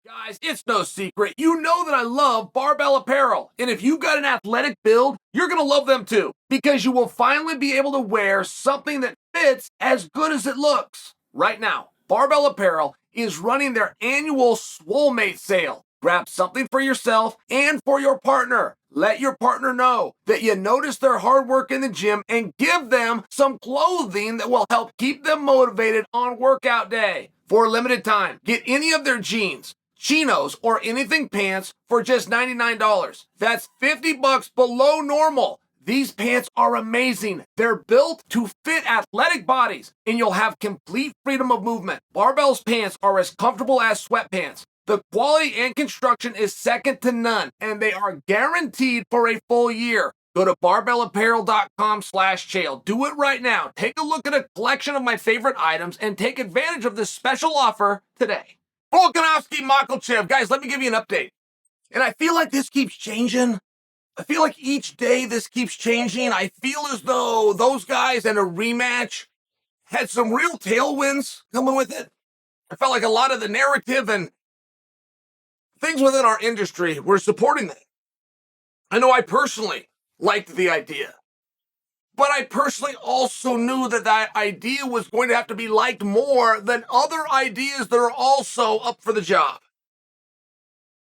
Guys, it's no secret. You know that I love Barbell apparel. And if you've got an athletic build, you're going to love them too. Because you will finally be able to wear something that fits as good as it looks. Right now, Barbell apparel is running their annual Swolemate sale. Grab something for yourself and for your partner. Let your partner know that you notice their hard work in the gym and give them some clothing that will help keep them motivated on workout day. For a limited time, get any of their jeans, chinos, or anything pants for just $99. That's $50 below normal. These pants are amazing. They're built to fit athletic bodies, and you'll have complete freedom of movement. Barbell's pants are as comfortable as sweatpants. The quality and construction is second to none, and they are guaranteed for a full year. Go to barbellapparel.com/Chael. Do it right now. Take a look at a collection of my favorite items and take advantage of this special offer today. Volkanovski, Makhachev. Guys, let me give you an update. And I feel like this keeps changing. I feel like each day this keeps changing. I feel as though those guys in a rematch had some real tailwinds coming with it. I felt like a lot of the narrative and things within our industry were supporting that. I know I personally liked the idea, but I personally also knew that that idea was going to have to be liked more than other ideas that are also up for the job.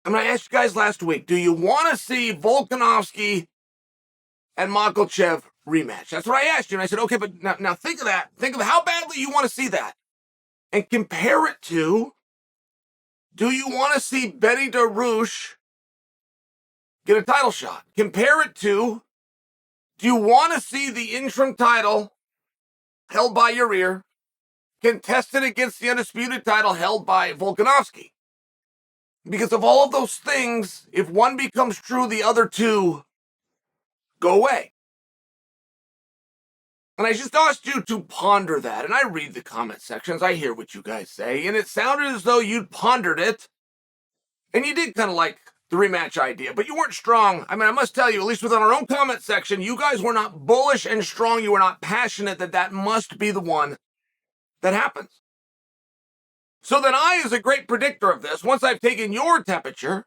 I mean, I asked you guys last week, do you want to see Volkanovski and Makhachev rematch? That's what I asked you. And I said, okay, but now think of that. Think of how badly you want to see that. And compare it to, do you want to see Benny DeRouche get a title shot? Compare it to, do you want to see the interim title held by Yair contested against the undisputed title held by Volkanovski? Because of all of those things, if one becomes true, the other two go away. And I just asked you to ponder that. And I read the comment sections. I hear what you guys say. And it sounded as though you'd pondered it. And you did kind of like the rematch idea. But you weren't strong. I mean, I must tell you, at least within our own comment section, you guys were not bullish and strong. You were not passionate that that must be the one that happens. So then I, as a great predictor of this, once I've taken your temperature,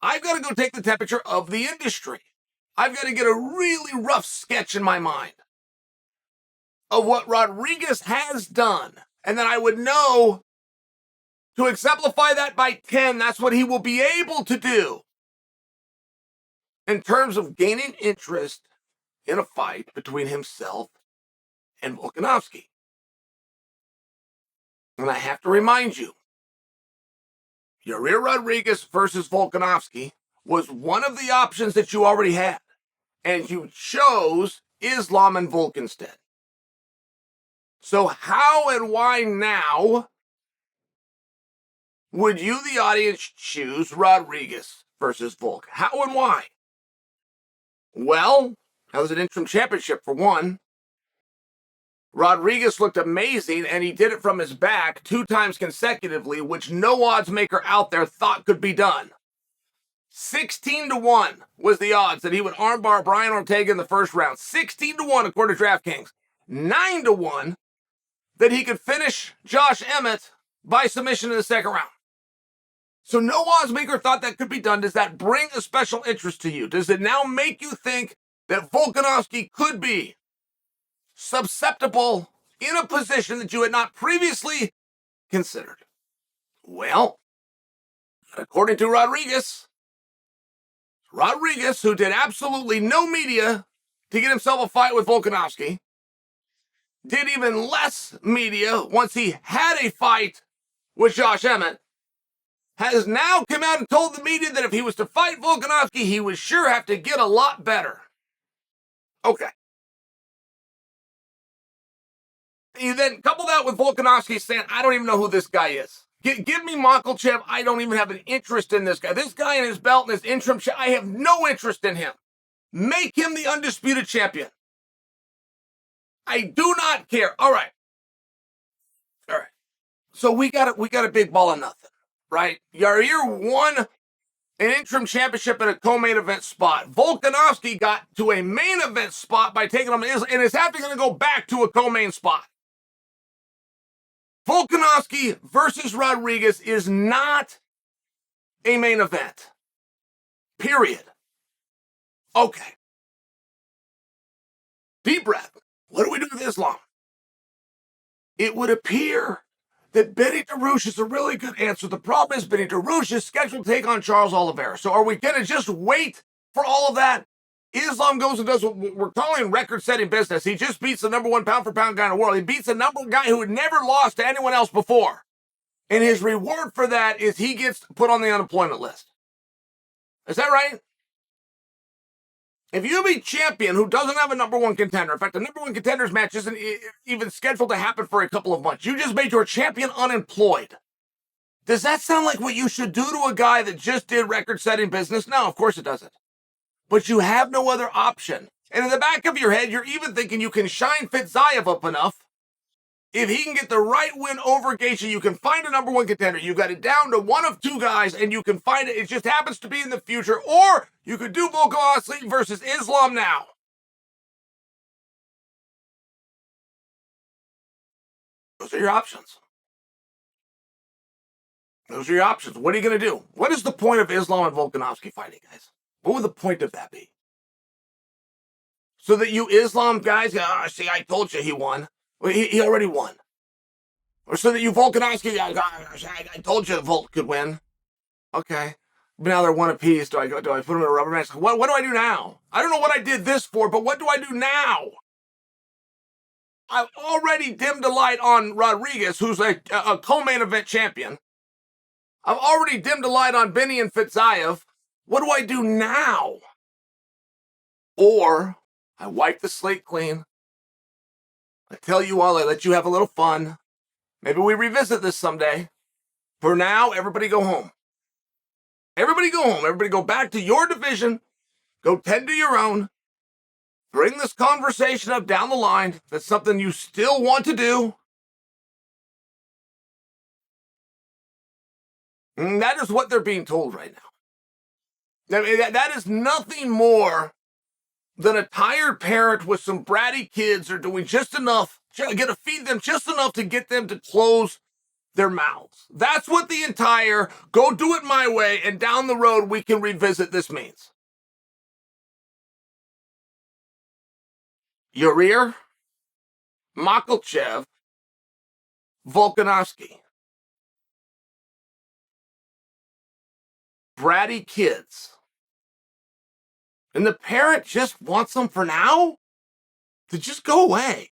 I've got to go take the temperature of the industry. I've got to get a really rough sketch in my mind of what Rodriguez has done. And then I would know, to exemplify that by 10, that's what he will be able to do in terms of gaining interest in a fight between himself and Volkanovski. And I have to remind you, Yair Rodriguez versus Volkanovski was one of the options that you already had. And you chose Islam and Volk instead. So how and why now would you, the audience, choose Rodriguez versus Volk? How and why? Well, that was an interim championship for one. Rodriguez looked amazing, and he did it from his back 2 times consecutively, which no odds maker out there thought could be done. 16-1 was the odds that he would armbar Brian Ortega in the first round. 16-1 according to DraftKings. 9-1 that he could finish Josh Emmett by submission in the second round. So no odds maker thought that could be done. Does that bring a special interest to you? Does it now make you think that Volkanovski could be susceptible in a position that you had not previously considered? Well, according to Rodriguez, who did absolutely no media to get himself a fight with Volkanovski, did even less media once he had a fight with Josh Emmett, has now come out and told the media that if he was to fight Volkanovski, he would sure have to get a lot better. Okay. You then couple that with Volkanovski saying, I don't even know who this guy is. Give me Makhachev. I don't even have an interest in this guy. This guy in his belt and his interim, I have no interest in him. Make him the undisputed champion. I do not care. All right. So we got a big ball of nothing, right? Yair won an interim championship at a co-main event spot. Volkanovski got to a main event spot by taking him to Islam, and is having to go back to a co-main spot. Volkanovski versus Rodriguez is not a main event. Period. Okay. Deep breath. What do we do with Islam? It would appear that Benny DeRouche is a really good answer. The problem is Benny DeRouche is scheduled to take on Charles Oliveira. So are we going to just wait for all of that? Islam goes and does what we're calling record-setting business. He just beats the number one pound-for-pound guy in the world. He beats the number one guy who had never lost to anyone else before. And his reward for that is he gets put on the unemployment list. Is that right? If you beat champion who doesn't have a number one contender, in fact, the number one contenders match isn't even scheduled to happen for a couple of months, you just made your champion unemployed. Does that sound like what you should do to a guy that just did record-setting business? No, of course it doesn't. But you have no other option. And in the back of your head, you're even thinking you can shine Fitzayev up enough. If he can get the right win over Gaethje, you can find a number one contender. You got it down to one of two guys, and you can find it. It just happens to be in the future. Or you could do Volkanovski versus Islam now. Those are your options. Those are your options. What are you going to do? What is the point of Islam and Volkanovski fighting, guys? What would the point of that be? So that you Islam guys, see, I told you he won. Well, he already won. Or so that you Volkanovski, I told you Volk could win. Okay. But now they're one apiece. Do I put them in a rubber match? What do I do now? I don't know what I did this for, but what do I do now? I've already dimmed a light on Rodriguez, who's a co-main event champion. I've already dimmed a light on Benny and Fitzayev. What do I do now? Or I wipe the slate clean. I tell you all, I let you have a little fun. Maybe we revisit this someday. For now, everybody go home. Everybody go home. Everybody go back to your division. Go tend to your own. Bring this conversation up down the line. That's something you still want to do. And that is what they're being told right now. I mean, that is nothing more than a tired parent with some bratty kids are doing just enough, get to feed them just enough to get them to close their mouths. That's what the entire go do it my way and down the road we can revisit this means. Yair, Makhachev, Volkanovski. Bratty kids. And the parent just wants them for now to just go away.